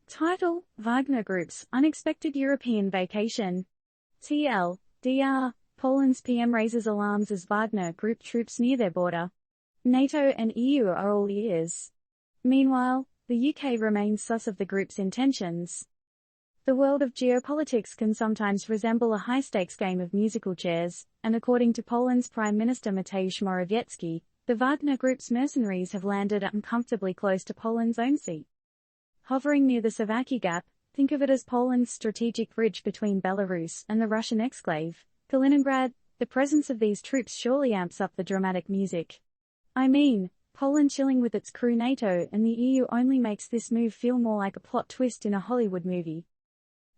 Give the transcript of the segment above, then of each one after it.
Title: Wagner Group's Unexpected European Vacation. TLDR: Poland's PM raises alarms as Wagner Group troops near their border. NATO and EU are all ears. Meanwhile, the UK remains sus of the group's intentions. The world of geopolitics can sometimes resemble a high-stakes game of musical chairs, and according to Poland's Prime Minister Mateusz Morawiecki, the Wagner Group's mercenaries have landed uncomfortably close to Poland's own sea. Hovering near the Slovakia Gap, think of it as Poland's strategic bridge between Belarus and the Russian exclave, Kaliningrad. The presence of these troops surely amps up the dramatic music. I mean, Poland chilling with its crew NATO and the EU only makes this move feel more like a plot twist in a Hollywood movie.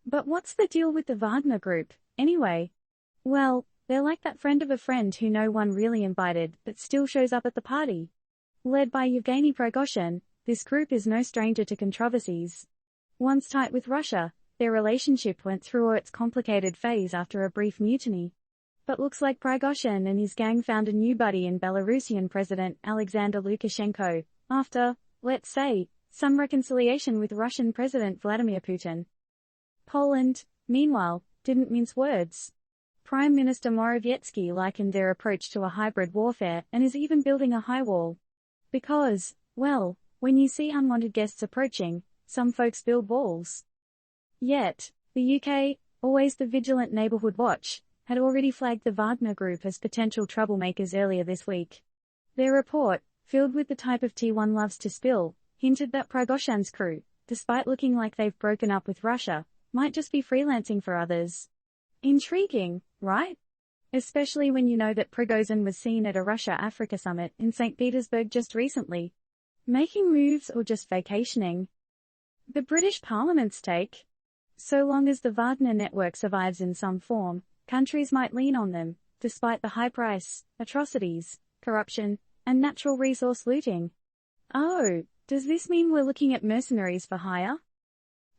But what's the deal with the Wagner Group, anyway? Well, they're like that friend of a friend who no one really invited but still shows up at the party. Led by Yevgeny Prigozhin, this group is no stranger to controversies. Once tight with Russia, their relationship went through its complicated phase after a brief mutiny. But looks like Prigozhin and his gang found a new buddy in Belarusian President Alexander Lukashenko, after, let's say, some reconciliation with Russian President Vladimir Putin. Poland, meanwhile, didn't mince words. Prime Minister Morawiecki likened their approach to a hybrid warfare and is even building a high wall. Because, well, when you see unwanted guests approaching, some folks build walls. Yet, the UK, always the vigilant neighborhood watch, had already flagged the Wagner Group as potential troublemakers earlier this week. Their report, filled with the type of tea one loves to spill, hinted that Prigozhin's crew, despite looking like they've broken up with Russia, might just be freelancing for others. Intriguing, right? Especially when you know that Prigozhin was seen at a Russia-Africa summit in St. Petersburg just recently. Making moves or just vacationing? The British Parliament's take? So long as the Wagner network survives in some form, countries might lean on them, despite the high price, atrocities, corruption, and natural resource looting. Oh, does this mean we're looking at mercenaries for hire?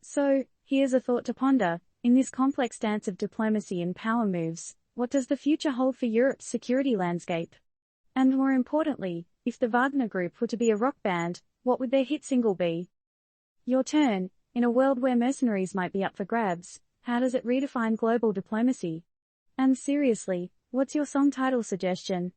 So, here's a thought to ponder. In this complex dance of diplomacy and power moves, what does the future hold for Europe's security landscape? And more importantly, if the Wagner Group were to be a rock band, what would their hit single be? Your turn. In a world where mercenaries might be up for grabs, how does it redefine global diplomacy? And seriously, what's your song title suggestion?